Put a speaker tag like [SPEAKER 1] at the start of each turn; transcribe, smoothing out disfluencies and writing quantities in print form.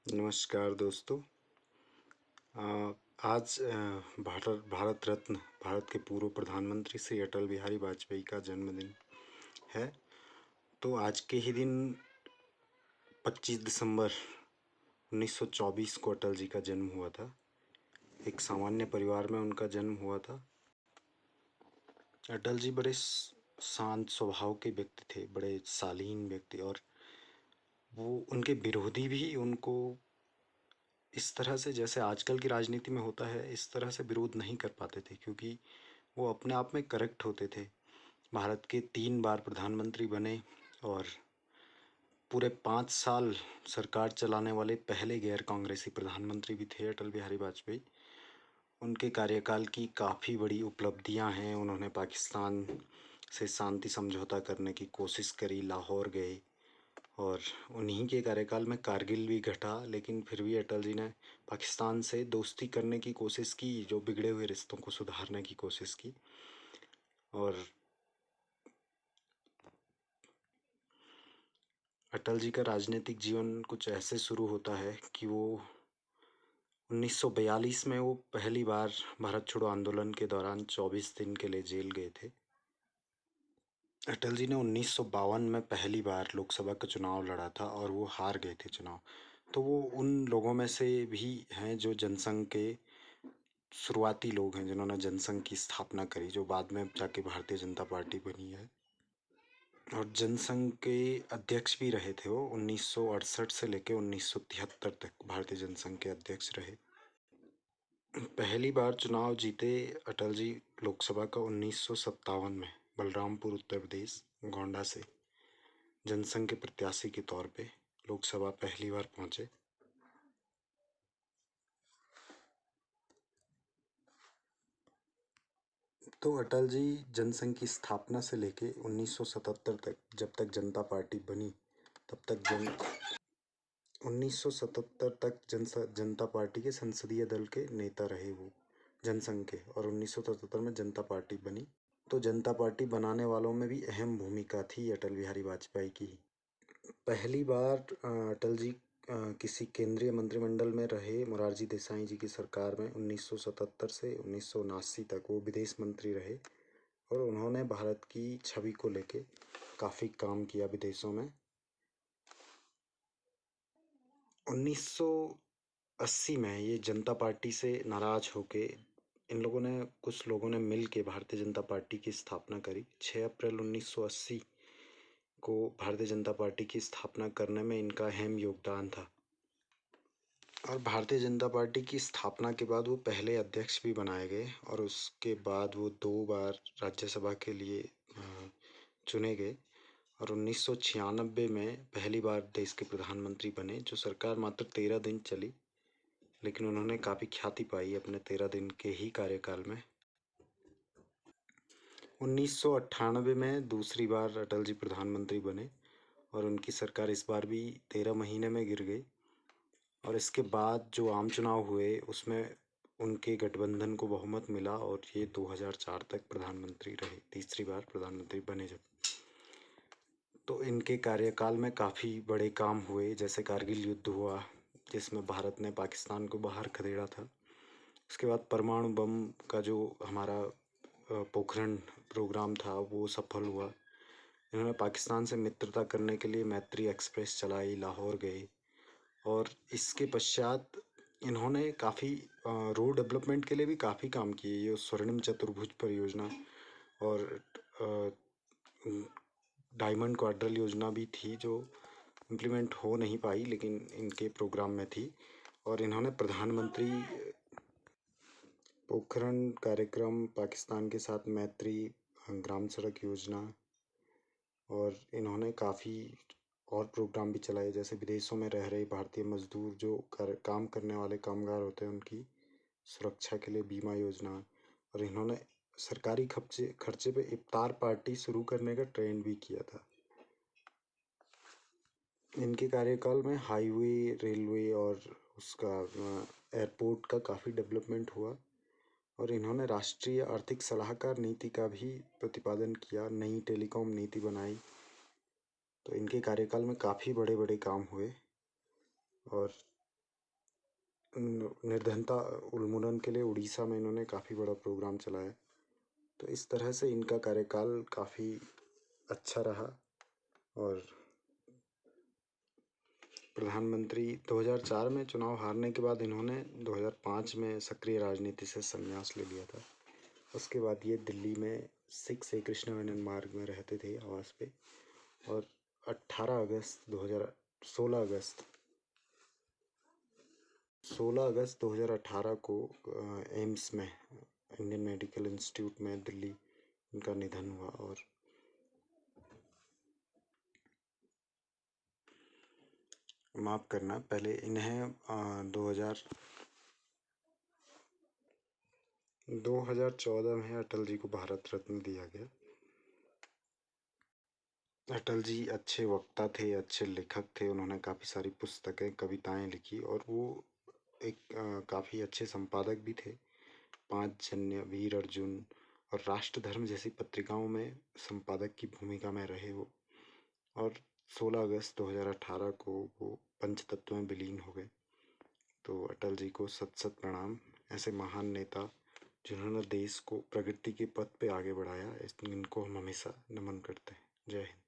[SPEAKER 1] नमस्कार दोस्तों। आज भारत रत्न भारत के पूर्व प्रधानमंत्री श्री अटल बिहारी वाजपेयी का जन्मदिन है। तो आज के ही दिन 25 दिसंबर 1924 को अटल जी का जन्म हुआ था। एक सामान्य परिवार में उनका जन्म हुआ था। अटल जी बड़े शांत स्वभाव के व्यक्ति थे, बड़े शालीन व्यक्ति, और वो उनके विरोधी भी उनको इस तरह से, जैसे आजकल की राजनीति में होता है, इस तरह से विरोध नहीं कर पाते थे, क्योंकि वो अपने आप में करेक्ट होते थे। भारत के 3 बार प्रधानमंत्री बने और पूरे 5 साल सरकार चलाने वाले पहले गैर कांग्रेसी प्रधानमंत्री भी थे अटल बिहारी वाजपेयी। उनके कार्यकाल की काफ़ी बड़ी उपलब्धियां हैं। उन्होंने पाकिस्तान से शांति समझौता करने की कोशिश करी, लाहौर गए, और उन्हीं के कार्यकाल में कारगिल भी घटा, लेकिन फिर भी अटल जी ने पाकिस्तान से दोस्ती करने की कोशिश की, जो बिगड़े हुए रिश्तों को सुधारने की कोशिश की। और अटल जी का राजनीतिक जीवन कुछ ऐसे शुरू होता है कि वो 1942 में वो पहली बार भारत छोड़ो आंदोलन के दौरान 24 दिन के लिए जेल गए थे। अटल जी ने 1952 में पहली बार लोकसभा का चुनाव लड़ा था और वो हार गए थे चुनाव। तो वो उन लोगों में से भी हैं जो जनसंघ के शुरुआती लोग हैं, जिन्होंने जनसंघ की स्थापना करी, जो बाद में जाके भारतीय जनता पार्टी बनी है। और जनसंघ के अध्यक्ष भी रहे थे वो 1968 से लेके 1973 तक भारतीय जनसंघ के अध्यक्ष रहे। पहली बार चुनाव जीते अटल जी लोकसभा का 1957 में बलरामपुर उत्तर प्रदेश गोंडा से जनसंघ के प्रत्याशी के तौर पे लोकसभा पहली बार पहुंचे। तो अटल जी जनसंघ की स्थापना से लेके 1977 तक, जब तक जनता पार्टी बनी, तब तक 1977 तक जनता पार्टी के संसदीय दल के नेता रहे वो, जनसंघ के। और 1977 में जनता पार्टी बनी। तो जनता पार्टी बनाने वालों में भी अहम भूमिका थी अटल बिहारी वाजपेयी की। पहली बार अटल जी किसी केंद्रीय मंत्रिमंडल में रहे मोरारजी देसाई जी की सरकार में। 1977 से 1979 तक वो विदेश मंत्री रहे, और उन्होंने भारत की छवि को लेके काफ़ी काम किया विदेशों में। 1980 में ये जनता पार्टी से नाराज होके कुछ लोगों ने मिल के भारतीय जनता पार्टी की स्थापना करी। 6 अप्रैल 1980 को भारतीय जनता पार्टी की स्थापना करने में इनका अहम योगदान था। और भारतीय जनता पार्टी की स्थापना के बाद वो पहले अध्यक्ष भी बनाए गए, और उसके बाद वो 2 बार राज्यसभा के लिए चुने गए। और 1996 में पहली बार देश के प्रधानमंत्री बने, जो सरकार मात्र 13 दिन चली, लेकिन उन्होंने काफ़ी ख्याति पाई अपने 13 दिन के ही कार्यकाल में। 1998 में दूसरी बार अटल जी प्रधानमंत्री बने, और उनकी सरकार इस बार भी 13 महीने में गिर गई। और इसके बाद जो आम चुनाव हुए उसमें उनके गठबंधन को बहुमत मिला, और ये 2004 तक प्रधानमंत्री रहे, तीसरी बार प्रधानमंत्री बने जब। तो इनके कार्यकाल में काफ़ी बड़े काम हुए, जैसे कारगिल युद्ध हुआ, जिसमें भारत ने पाकिस्तान को बाहर खदेड़ा था। उसके बाद परमाणु बम का जो हमारा पोखरण प्रोग्राम था वो सफल हुआ। इन्होंने पाकिस्तान से मित्रता करने के लिए मैत्री एक्सप्रेस चलाई, लाहौर गए। और इसके पश्चात इन्होंने काफ़ी रोड डेवलपमेंट के लिए भी काफ़ी काम किए। ये स्वर्णिम चतुर्भुज परियोजना और डायमंड क्वाड्रल योजना भी थी, जो इम्प्लीमेंट हो नहीं पाई, लेकिन इनके प्रोग्राम में थी। और इन्होंने प्रधानमंत्री पोखरण कार्यक्रम, पाकिस्तान के साथ मैत्री, ग्राम सड़क योजना, और इन्होंने काफ़ी और प्रोग्राम भी चलाए, जैसे विदेशों में रह रहे भारतीय मजदूर जो काम करने वाले कामगार होते हैं उनकी सुरक्षा के लिए बीमा योजना। और इन्होंने सरकारी खर्चे पे इफ्तार पार्टी शुरू करने का ट्रेंड भी किया था। इनके कार्यकाल में हाईवे, रेलवे और उसका एयरपोर्ट का काफ़ी डेवलपमेंट हुआ। और इन्होंने राष्ट्रीय आर्थिक सलाहकार नीति का भी प्रतिपादन किया, नई टेलीकॉम नीति बनाई। तो इनके कार्यकाल में काफ़ी बड़े बड़े काम हुए। और निर्धनता उन्मूलन के लिए उड़ीसा में इन्होंने काफ़ी बड़ा प्रोग्राम चलाया। तो इस तरह से इनका कार्यकाल काफ़ी अच्छा रहा। और प्रधानमंत्री 2004 में चुनाव हारने के बाद इन्होंने 2005 में सक्रिय राजनीति से संन्यास ले लिया था। उसके बाद ये दिल्ली में 6 ए कृष्ण मेनन मार्ग में रहते थे आवास पे। और 18 अगस्त 2000 16 अगस्त 16 अगस्त 2018 को एम्स में, इंडियन मेडिकल इंस्टीट्यूट में दिल्ली, इनका निधन हुआ। और माफ़ करना, पहले इन्हें 2014 में अटल जी को भारत रत्न दिया गया। अटल जी अच्छे वक्ता थे, अच्छे लेखक थे। उन्होंने काफ़ी सारी पुस्तकें, कविताएं लिखी और वो एक काफ़ी अच्छे संपादक भी थे। 5 जन्य, वीर अर्जुन और राष्ट्र धर्म जैसी पत्रिकाओं में संपादक की भूमिका में रहे वो। और 16 अगस्त 2018 को वो पंचतत्व में विलीन हो गए। तो अटल जी को सत सत प्रणाम। ऐसे महान नेता जिन्होंने देश को प्रगति के पथ पे आगे बढ़ाया, इनको हम हमेशा नमन करते हैं। जय हिंद।